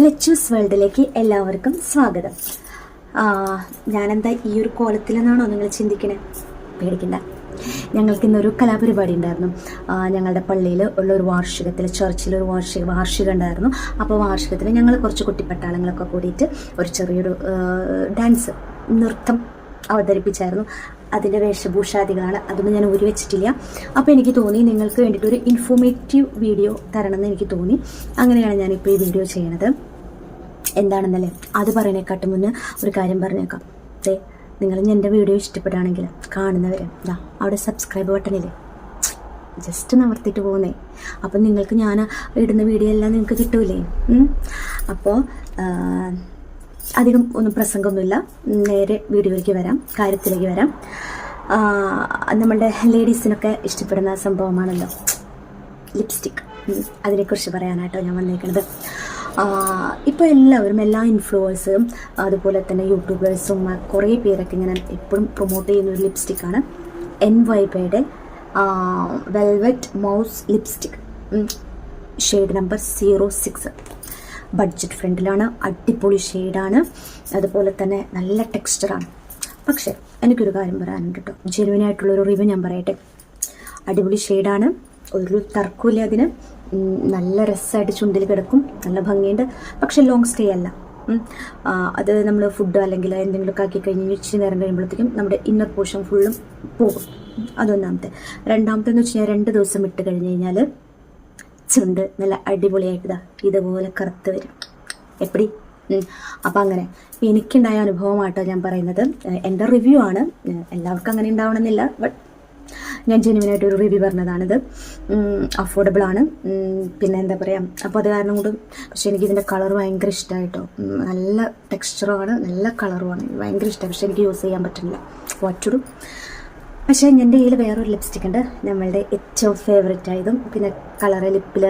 ലെച്ചൂസ് വേൾഡിലേക്ക് എല്ലാവർക്കും സ്വാഗതം. ഞാനെന്താ ഈ ഒരു കോലത്തിലെന്നാണോ നിങ്ങൾ ചിന്തിക്കണേ? പേടിക്കണ്ട. ഞങ്ങൾക്ക് ഇന്നൊരു കലാപരിപാടി ഉണ്ടായിരുന്നു. ഞങ്ങളുടെ പള്ളിയിൽ ഉള്ള ഒരു വാർഷികത്തിൽ, ചർച്ചിലൊരു വാർഷികം ഉണ്ടായിരുന്നു. അപ്പോൾ വാർഷികത്തിൽ ഞങ്ങൾ കുറച്ച് കുട്ടിപ്പട്ടാളങ്ങളൊക്കെ കൂടിയിട്ട് ഒരു ചെറിയൊരു ഡാൻസ്, നൃത്തം അവതരിപ്പിച്ചായിരുന്നു. അതിൻ്റെ വേഷഭൂഷാദികളാണ്. അതൊന്നും ഞാൻ ഊരി വെച്ചിട്ടില്ല. അപ്പോൾ എനിക്ക് തോന്നി നിങ്ങൾക്ക് വേണ്ടിയിട്ട് ഒരു ഇൻഫോർമേറ്റീവ് വീഡിയോ തരണമെന്ന് എനിക്ക് തോന്നി. അങ്ങനെയാണ് ഞാനിപ്പോൾ ഈ വീഡിയോ ചെയ്യണത്. എന്താണെന്നല്ലേ, അത് പറയുന്നേക്കാട്ടും മുന്നേ ഒരു കാര്യം പറഞ്ഞേക്കാം. നിങ്ങൾ എൻ്റെ വീഡിയോ ഇഷ്ടപ്പെടുകയാണെങ്കിൽ കാണുന്നവരെ അവിടെ സബ്സ്ക്രൈബ് ബട്ടണില്ലേ, ജസ്റ്റ് നവർത്തിട്ട് പോകുന്നേ. അപ്പം നിങ്ങൾക്ക് ഞാൻ ഇടുന്ന വീഡിയോ എല്ലാം നിങ്ങൾക്ക് കിട്ടൂലേ. അപ്പോൾ അധികം ഒന്നും പ്രസംഗമൊന്നുമില്ല, നേരെ വീഡിയോയിലേക്ക് വരാം, കാര്യത്തിലേക്ക് വരാം. നമ്മളുടെ ലേഡീസിനൊക്കെ ഇഷ്ടപ്പെടുന്ന സംഭവമാണല്ലോ ലിപ്സ്റ്റിക്. അതിനെക്കുറിച്ച് പറയാനായിട്ടോ ഞാൻ വന്നേക്കുന്നത്. ഇപ്പോൾ എല്ലാവരും, എല്ലാ ഇൻഫ്ലുവൻസേഴ്സും അതുപോലെ തന്നെ യൂട്യൂബേഴ്സും കുറേ പേരൊക്കെ ഇങ്ങനെ എപ്പോഴും പ്രൊമോട്ട് ചെയ്യുന്ന ഒരു ലിപ്സ്റ്റിക്കാണ് NYBയുടെ velvet mousse lipstick, shade number 06. Budget ഫ്രണ്ടിലാണ്, അടിപൊളി ഷെയ്ഡാണ്, അതുപോലെ തന്നെ നല്ല ടെക്സ്ചറാണ്. പക്ഷേ എനിക്കൊരു കാര്യം പറയാനുണ്ട് കേട്ടോ, ജെനുവിനായിട്ടുള്ളൊരു റിവ്യൂ ഞാൻ പറയട്ടെ. അടിപൊളി ഷെയ്ഡാണ്, ഒരു തർക്കമില്ല അതിന്. നല്ല രസമായിട്ട് ചുണ്ടിൽ കിടക്കും, നല്ല ഭംഗിയുണ്ട്. പക്ഷെ ലോങ് സ്റ്റേ അല്ല. അത് നമ്മൾ ഫുഡ് അല്ലെങ്കിൽ എന്തെങ്കിലുമൊക്കെ ആക്കി കഴിഞ്ഞ് ഇച്ചിരി നേരം കഴിയുമ്പോഴത്തേക്കും നമ്മുടെ ഇന്നർ പോർഷൻ ഫുള്ളും പോകും. അതൊന്നാമത്തെ. രണ്ടാമത്തെ എന്ന് വെച്ച് കഴിഞ്ഞാൽ 2 ദിവസം ഇട്ട് കഴിഞ്ഞ് കഴിഞ്ഞാൽ ചുണ്ട് നല്ല അടിപൊളിയായിട്ട് ഇതുപോലെ കറുത്ത് വരും. എപ്പടി? അപ്പം അങ്ങനെ എനിക്കുണ്ടായ അനുഭവമായിട്ടോ ഞാൻ പറയുന്നത്. എൻ്റെ റിവ്യൂ ആണ്, എല്ലാവർക്കും അങ്ങനെ ഉണ്ടാവണമെന്നില്ല. ബട്ട് ഞാൻ ജെനുവിനായിട്ടൊരു റിവ്യൂ പറഞ്ഞതാണിത്. അഫോർഡബിൾ ആണ്, പിന്നെ എന്താ പറയുക. അപ്പോൾ അത് കാരണം കൊണ്ട്. പക്ഷേ എനിക്കിതിൻ്റെ കളർ ഭയങ്കര ഇഷ്ടമായിട്ടോ. നല്ല ടെക്സ്ചറുമാണ്, നല്ല കളറുമാണ്, ഭയങ്കര ഇഷ്ടമാണ്. പക്ഷേ എനിക്ക് യൂസ് ചെയ്യാൻ പറ്റുന്നില്ല, വാറ്റിടും. പക്ഷേ എൻ്റെ കയ്യിൽ വേറൊരു ലിപ്സ്റ്റിക് ഉണ്ട്, നമ്മളുടെ ഏറ്റവും ഫേവറേറ്റ് ആയതും. പിന്നെ കളറ് ലിപ്പിൽ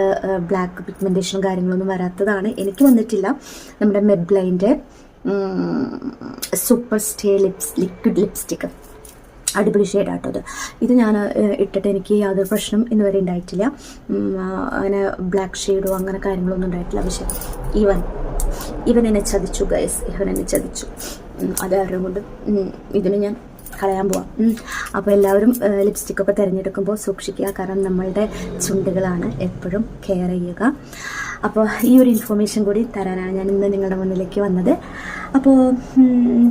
ബ്ലാക്ക് പിഗ്മെൻറ്റേഷനും കാര്യങ്ങളൊന്നും വരാത്തതാണ്, എനിക്ക് വന്നിട്ടില്ല. നമ്മുടെ മെബ്ലൈൻ്റെ സൂപ്പർ സ്റ്റേ ലിക്വിഡ് ലിപ്സ്റ്റിക്ക്, അടിപൊളി ഷെയ്ഡാട്ടോ അത്. ഇത് ഞാൻ ഇട്ടിട്ട് എനിക്ക് യാതൊരു പ്രശ്നം ഇന്ന് വരെ ഉണ്ടായിട്ടില്ല. അങ്ങനെ ബ്ലാക്ക് ഷെയ്ഡോ അങ്ങനെ കാര്യങ്ങളൊന്നും ഉണ്ടായിട്ടില്ല. പക്ഷേ ഇവൻ എന്നെ ചതിച്ചു ഗൈസ്, ഇവൻ എന്നെ ചതിച്ചു. അത് കാരണം കൊണ്ട് ഇതിന് ഞാൻ കളയാൻ പോവാം. അപ്പോൾ എല്ലാവരും ലിപ്സ്റ്റിക്കൊക്കെ തിരഞ്ഞെടുക്കുമ്പോൾ സൂക്ഷിക്കുക, കാരണം നമ്മളുടെ ചുണ്ടുകളാണ്, എപ്പോഴും കെയർ ചെയ്യുക. അപ്പോൾ ഈ ഒരു ഇൻഫോർമേഷൻ കൂടി തരാനാണ് ഞാൻ ഇന്ന് നിങ്ങളുടെ മുന്നിലേക്ക് വന്നത്. അപ്പോൾ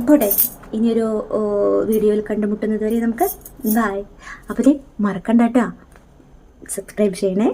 പോട്ടെ, ഇനിയൊരു വീഡിയോയിൽ കണ്ടുമുട്ടുന്നത് വരെ നമുക്ക് ബൈ. അപ്പോൾ മറക്കണ്ട കേട്ടോ, സബ്സ്ക്രൈബ് ചെയ്യണേ.